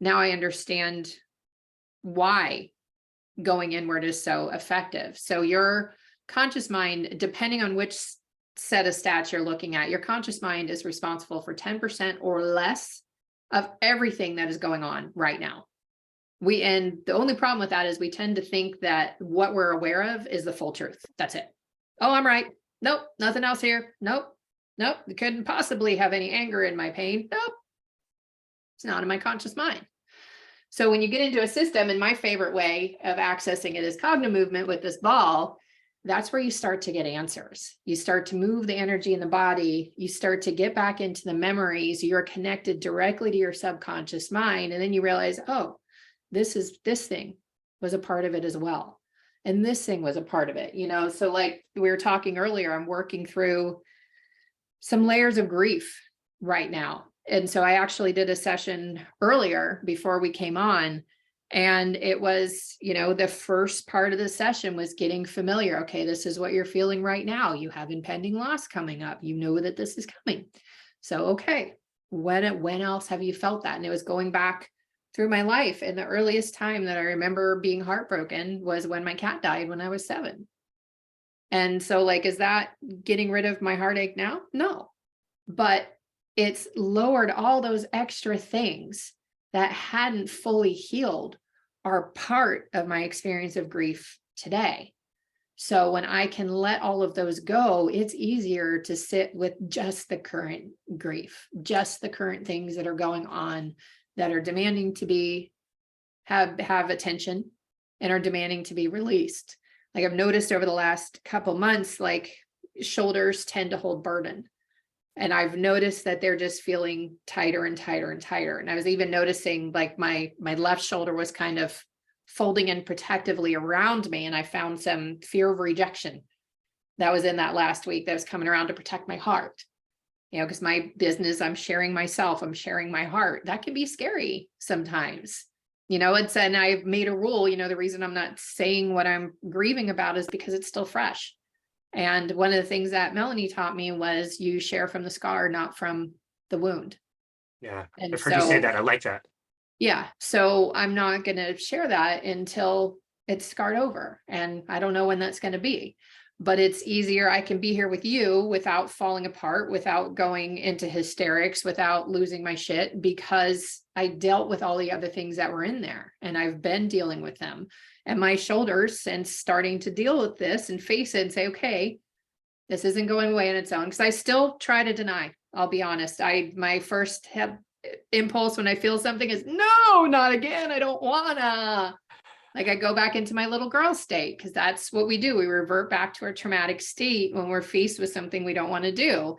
Now I understand why going inward is so effective. So your conscious mind, depending on which set of stats you're looking at, your conscious mind is responsible for 10% or less of everything that is going on right now. And the only problem with that is we tend to think that what we're aware of is the full truth. That's it. Oh, I'm right. Nope, nothing else here. Nope, nope, couldn't possibly have any anger in my pain. Nope, it's not in my conscious mind. So when you get into a system, and my favorite way of accessing it is Cognomovement with this ball, that's where you start to get answers. You start to move the energy in the body. You start to get back into the memories. You're connected directly to your subconscious mind. And then you realize, oh, this thing was a part of it as well. And this thing was a part of it, So like we were talking earlier, I'm working through some layers of grief right now. And so I actually did a session earlier before we came on, and it was, the first part of the session was getting familiar. Okay, this is what you're feeling right now. You have impending loss coming up. You know that this is coming. So, okay, when else have you felt that? And it was going back through my life. And the earliest time that I remember being heartbroken was when my cat died when I was 7. And so like, is that getting rid of my heartache now? No, but it's lowered all those extra things that hadn't fully healed are part of my experience of grief today. So when I can let all of those go, it's easier to sit with just the current grief, just the current things that are going on that are demanding to have attention and are demanding to be released. Like I've noticed over the last couple months, like shoulders tend to hold burden. And I've noticed that they're just feeling tighter and tighter and tighter. And I was even noticing like my left shoulder was kind of folding in protectively around me. And I found some fear of rejection that was in that last week that was coming around to protect my heart. Because my business, I'm sharing myself, I'm sharing my heart. That can be scary sometimes. And I've made a rule, the reason I'm not saying what I'm grieving about is because it's still fresh. And one of the things that Melanie taught me was you share from the scar, not from the wound. Yeah, And I've heard you say that. I like that. Yeah. So I'm not going to share that until it's scarred over. And I don't know when that's going to be. But it's easier. I can be here with you without falling apart, without going into hysterics, without losing my shit, because I dealt with all the other things that were in there and I've been dealing with them. And my shoulders, since starting to deal with this and face it and say, okay, this isn't going away on its own. Because I still try to deny. I'll be honest. My first impulse when I feel something is, no, not again. I don't wanna. Like I go back into my little girl state because that's what we do. We revert back to our traumatic state when we're faced with something we don't want to do.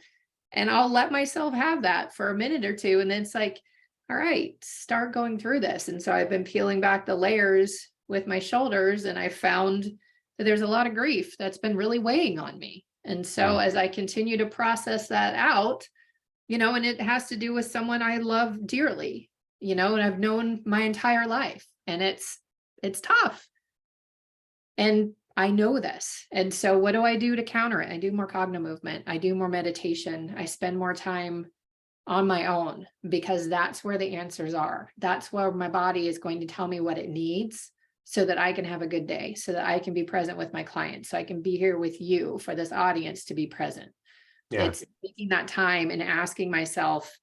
And I'll let myself have that for a minute or two. And then it's like, all right, start going through this. And so I've been peeling back the layers with my shoulders, and I found that there's a lot of grief that's been really weighing on me. And so as I continue to process that out, and it has to do with someone I love dearly, and I've known my entire life, and it's tough. And I know this. And so what do I do to counter it? I do more Cognomovement. I do more meditation. I spend more time on my own because that's where the answers are. That's where my body is going to tell me what it needs so that I can have a good day, so that I can be present with my clients, so I can be here with you for this audience to be present. Yeah. It's taking that time and asking myself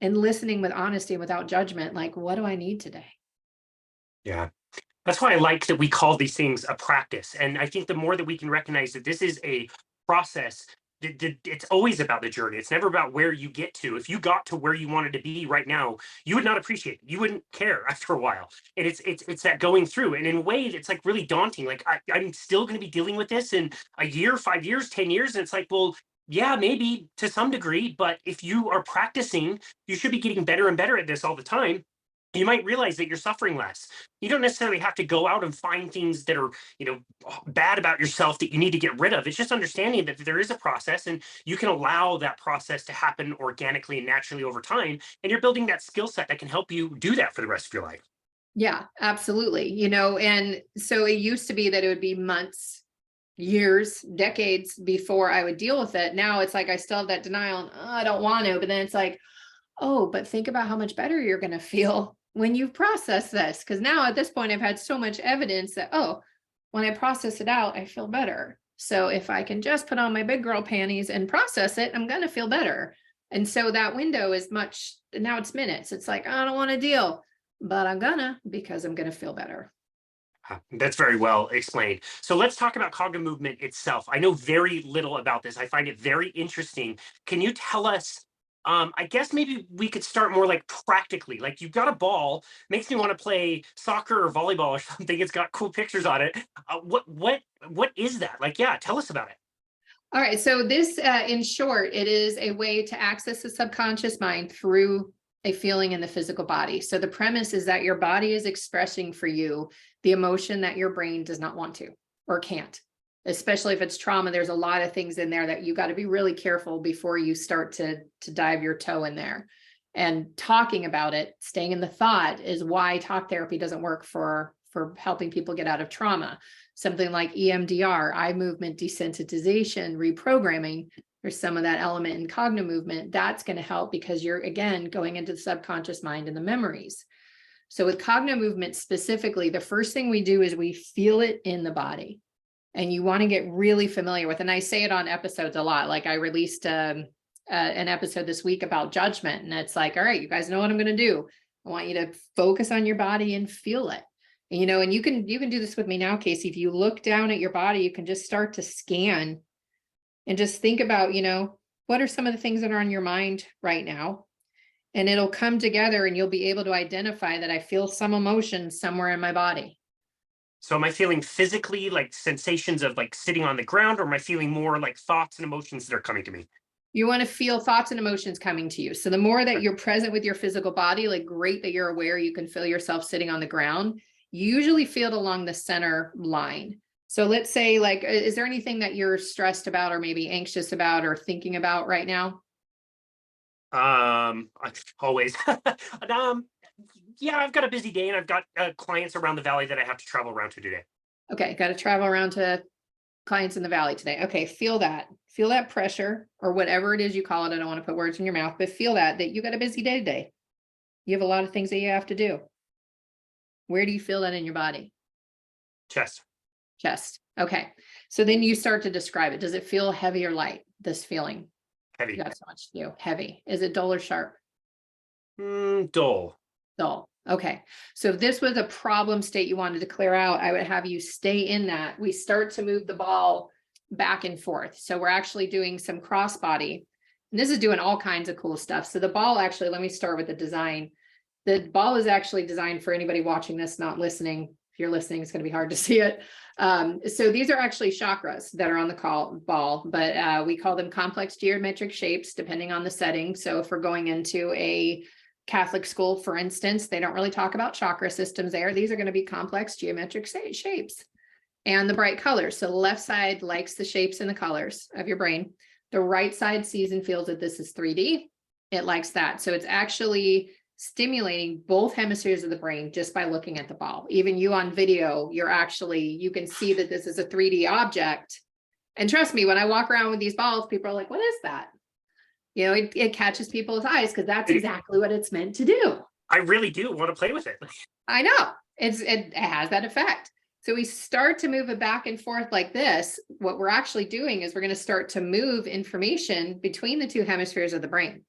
and listening with honesty and without judgment, like, what do I need today? Yeah. That's why I like that we call these things a practice. And I think the more that we can recognize that this is a process, it's always about the journey. It's never about where you get to. If you got to where you wanted to be right now, you would not appreciate it. You wouldn't care after a while. And it's that going through. And in a way, it's like really daunting. Like I'm still going to be dealing with this in a year, 5 years, 10 years. And it's like, well, yeah, maybe to some degree, but if you are practicing, you should be getting better and better at this all the time. You might realize that you're suffering less. You don't necessarily have to go out and find things that are, bad about yourself that you need to get rid of. It's just understanding that there is a process and you can allow that process to happen organically and naturally over time. And you're building that skill set that can help you do that for the rest of your life. Yeah, absolutely. And so it used to be that it would be months, years, decades before I would deal with it. Now it's like I still have that denial and I don't want to, but then it's like, oh, but think about how much better you're going to feel when you've processed this, because now at this point I've had so much evidence that, oh, when I process it out, I feel better. So if I can just put on my big girl panties and process it, I'm going to feel better. And so that window is much, now it's minutes. It's like, I don't want to deal, but I'm gonna, because I'm going to feel better. That's very well explained. So let's talk about Cognomovement itself. I know very little about this. I find it very interesting. Can you tell us? I guess maybe we could start more like practically. Like you've got a ball, makes me want to play soccer or volleyball or something. It's got cool pictures on it. What is that? Like, yeah, tell us about it. All right. So this, in short, it is a way to access the subconscious mind through a feeling in the physical body. So the premise is that your body is expressing for you the emotion that your brain does not want to or can't. Especially if it's trauma, there's a lot of things in there that you got to be really careful before you start to dive your toe in there. And talking about it, staying in the thought, is why talk therapy doesn't work for helping people get out of trauma. Something like EMDR, eye movement desensitization, reprogramming, there's some of that element in Cognomovement. That's going to help because you're, again, going into the subconscious mind and the memories. So with Cognomovement specifically, the first thing we do is we feel it in the body. And you want to get really familiar with, and I say it on episodes a lot, like I released an episode this week about judgment. And it's like, all right, you guys know what I'm going to do. I want you to focus on your body and feel it. And, you know, and you can do this with me now, Casey. If you look down at your body, you can just start to scan and just think about, you know, what are some of the things that are on your mind right now? And it'll come together and you'll be able to identify that I feel some emotion somewhere in my body. So am I feeling physically like sensations of like sitting on the ground, or am I feeling more like thoughts and emotions that are coming to me? You want to feel thoughts and emotions coming to you. So the more that you're present with your physical body, like great that you're aware you can feel yourself sitting on the ground, you usually feel it along the center line. So let's say, like, is there anything that you're stressed about or maybe anxious about or thinking about right now? Always. Yeah, I've got a busy day and I've got clients around the valley that I have to travel around to today. Okay, got to travel around to clients in the valley today. Okay, feel that pressure or whatever it is you call it. I don't want to put words in your mouth, but feel that you got a busy day today. You have a lot of things that you have to do. Where do you feel that in your body? Chest. Chest. Okay. So then you start to describe it. Does it feel heavy or light, this feeling? Heavy. You got so much to do. Heavy. Is it dull or sharp? Dull. Dull. Okay. So if this was a problem state you wanted to clear out, I would have you stay in that. We start to move the ball back and forth. So we're actually doing some crossbody. And this is doing all kinds of cool stuff. So the ball actually, let me start with the design. The ball is actually designed for anybody watching this, not listening. If you're listening, it's going to be hard to see it. So these are actually chakras that are on the ball, but we call them complex geometric shapes, depending on the setting. So if we're going into a Catholic school, for instance, they don't really talk about chakra systems there. These are going to be complex geometric shapes and the bright colors. So the left side likes the shapes and the colors of your brain. The right side sees and feels that this is 3D. It likes that. So it's actually stimulating both hemispheres of the brain just by looking at the ball. Even you on video, you can see that this is a 3D object. And trust me, when I walk around with these balls, people are like, what is that? You know, it catches people's eyes because that's exactly what it's meant to do. I really do want to play with it. I know it has that effect. So we start to move it back and forth like this. What we're actually doing is we're going to start to move information between the two hemispheres of the brain.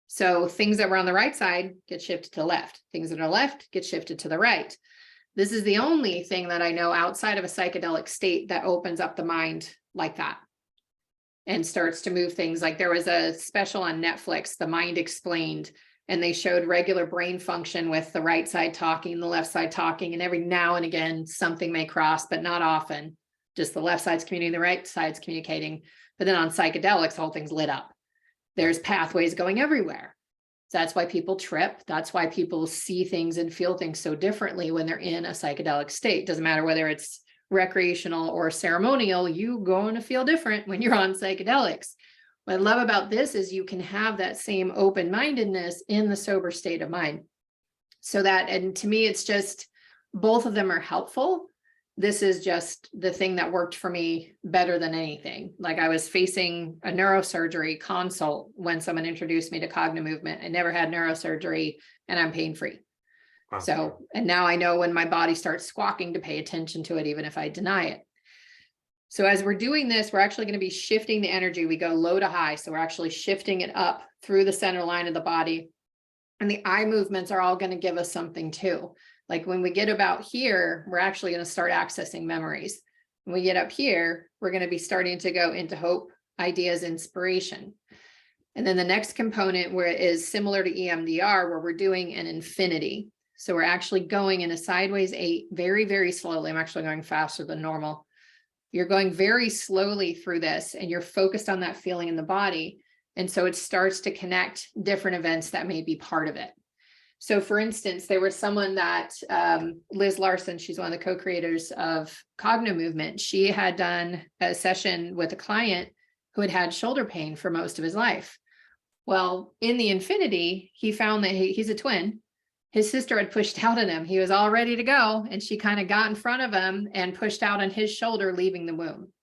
So things that were on the right side get shifted to the left. Things that are left get shifted to the right. This is the only thing that I know outside of a psychedelic state that opens up the mind like that and starts to move things. Like there was a special on Netflix, The Mind Explained, and they showed regular brain function with the right side talking, the left side talking, and every now and again, something may cross, but not often. Just the left side's communicating, the right side's communicating. But then on psychedelics, the whole thing's lit up. There's pathways going everywhere. That's why people trip. That's why people see things and feel things so differently when they're in a psychedelic state. Doesn't matter whether it's recreational or ceremonial, you're going to feel different when you're on psychedelics. What I love about this is you can have that same open-mindedness in the sober state of mind. So that, and to me, it's just, both of them are helpful. This is just the thing that worked for me better than anything. Like I was facing a neurosurgery consult when someone introduced me to Cognomovement. I never had neurosurgery and I'm pain-free. Wow. So, and now I know when my body starts squawking to pay attention to it, even if I deny it. So as we're doing this, we're actually going to be shifting the energy. We go low to high. So we're actually shifting it up through the center line of the body. And the eye movements are all going to give us something too. Like when we get about here, we're actually going to start accessing memories. When we get up here, we're going to be starting to go into hope, ideas, inspiration. And then the next component where it is similar to EMDR, where we're doing an infinity. So we're actually going in a sideways 8 very, very slowly. I'm actually going faster than normal. You're going very slowly through this and you're focused on that feeling in the body. And so it starts to connect different events that may be part of it. So for instance, there was someone that Liz Larson, she's one of the co-creators of Cognomovement. She had done a session with a client who had had shoulder pain for most of his life. Well, in the infinity, he found that he's a twin. His sister had pushed out on him. He was all ready to go. And she kind of got in front of him and pushed out on his shoulder, leaving the womb.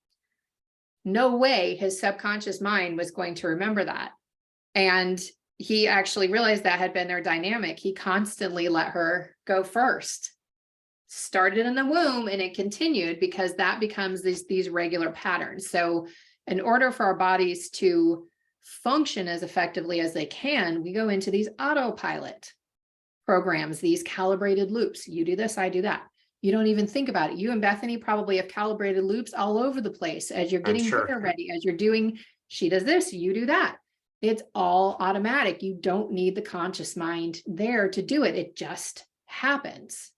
No way his subconscious mind was going to remember that. And he actually realized that had been their dynamic. He constantly let her go first. Started in the womb and it continued because that becomes these regular patterns. So in order for our bodies to function as effectively as they can, we go into these autopilot programs, these calibrated loops. You do this, I do that. You don't even think about it. You and Bethany probably have calibrated loops all over the place as you're getting dinner ready, as you're doing, she does this, you do that. It's all automatic. You don't need the conscious mind there to do it. It just happens.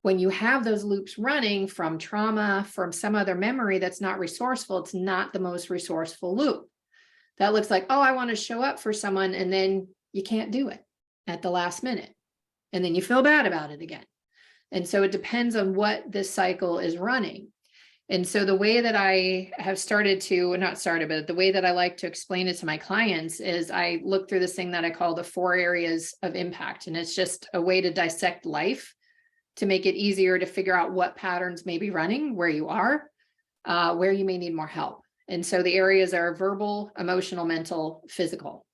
When you have those loops running from trauma, from some other memory that's not resourceful, it's not the most resourceful loop. That looks like, oh, I want to show up for someone, and then you can't do it at the last minute. And then you feel bad about it again. And so it depends on what this cycle is running. And so the way that I have started to, not started, but the way that I like to explain it to my clients is I look through this thing that I call the 4 areas of impact. And it's just a way to dissect life to make it easier to figure out what patterns may be running, where you are, where you may need more help. And so the areas are verbal, emotional, mental, physical.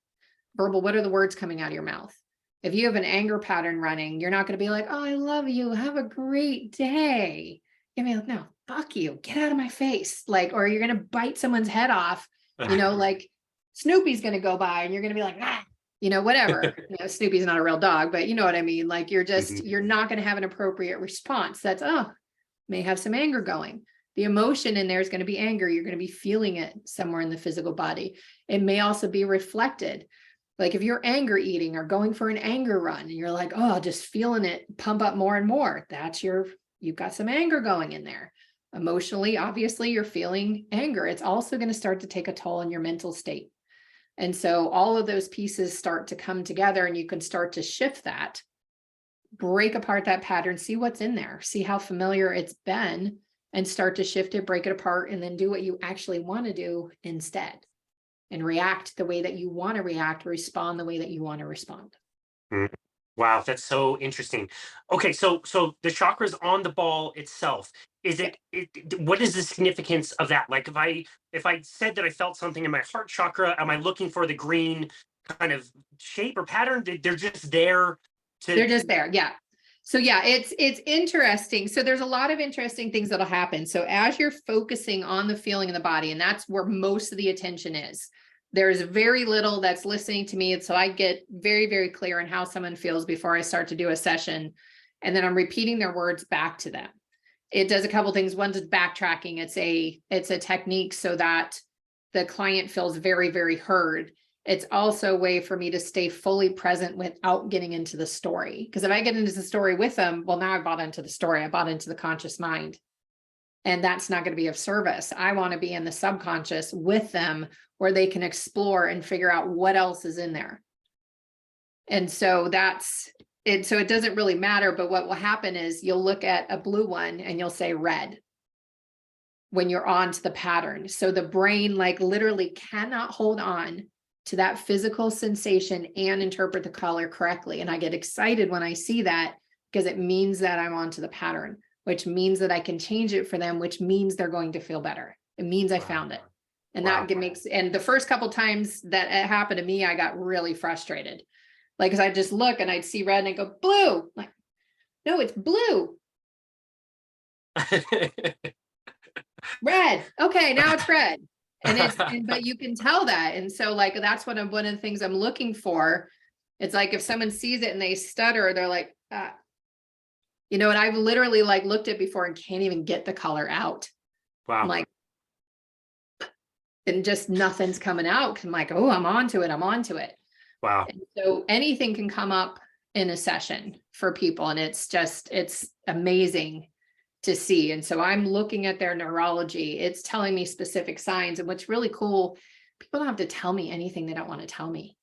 Verbal, what are the words coming out of your mouth? If you have an anger pattern running, you're not going to be like, oh, I love you, have a great day. You're going to be like, no, fuck you, get out of my face. Like, or you're going to bite someone's head off, you know, like Snoopy's going to go by and you're going to be like, ah, you know, whatever. You know, Snoopy's not a real dog, but you know what I mean? Like you're just, you're not going to have an appropriate response. That's, oh, may have some anger going. The emotion in there is going to be anger. You're going to be feeling it somewhere in the physical body. It may also be reflected. Like if you're anger eating or going for an anger run and you're like, oh, just feeling it pump up more and more, that's you've got some anger going in there. Emotionally, obviously, you're feeling anger. It's also going to start to take a toll on your mental state. And so all of those pieces start to come together and you can start to shift that, break apart that pattern, see what's in there, see how familiar it's been, and start to shift it, break it apart, and then do what you actually want to do instead. And react the way that you want to react, respond the way that you want to respond. Wow, that's so interesting. Okay, so the chakras on the ball itself, is it, what is the significance of that? Like if I said that I felt something in my heart chakra, am I looking for the green kind of shape or pattern? They're just there to They're just there, yeah. So yeah, it's interesting. So there's a lot of interesting things that'll happen. So as you're focusing on the feeling in the body, and that's where most of the attention is, there's very little that's listening to me. So I get very, very clear on how someone feels before I start to do a session. And then I'm repeating their words back to them. It does a couple of things. One's backtracking. It's a technique so that the client feels very, very heard. It's also a way for me to stay fully present without getting into the story. Because if I get into the story with them, well, now I bought into the story. I bought into the conscious mind. And that's not going to be of service. I want to be in the subconscious with them where they can explore and figure out what else is in there. And so that's it. So it doesn't really matter. But what will happen is you'll look at a blue one and you'll say red when you're on to the pattern. So the brain like literally cannot hold on to that physical sensation and interpret the color correctly. And I get excited when I see that because it means that I'm onto the pattern, which means that I can change it for them, which means they're going to feel better. It means I found it. And that makes, and the first couple times that it happened to me, I got really frustrated. Like, cause I just look and I'd see red and I go blue, like, No, it's blue. Red. Okay, now it's red. And but you can tell that. And so like, that's one of the things I'm looking for. It's like, if someone sees it and they stutter, they're like, you know, and I've literally like looked at before and can't even get the color out. I'm Wow. like, and just nothing's coming out. I'm like, oh, I'm onto it. I'm onto it. Wow. And so anything can come up in a session for people. And it's amazing to see. And so I'm looking at their neurology. It's telling me specific signs. And what's really cool, people don't have to tell me anything they don't want to tell me.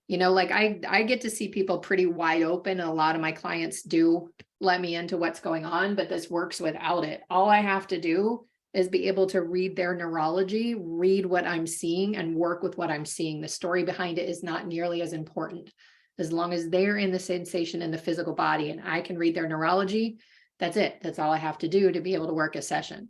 You know, like I get to see people pretty wide open. And a lot of my clients do let me into what's going on, but this works without it. All I have to do is be able to read their neurology, read what I'm seeing, and work with what I'm seeing. The story behind it is not nearly as important. As long as they're in the sensation in the physical body and I can read their neurology, that's it. That's all I have to do to be able to work a session.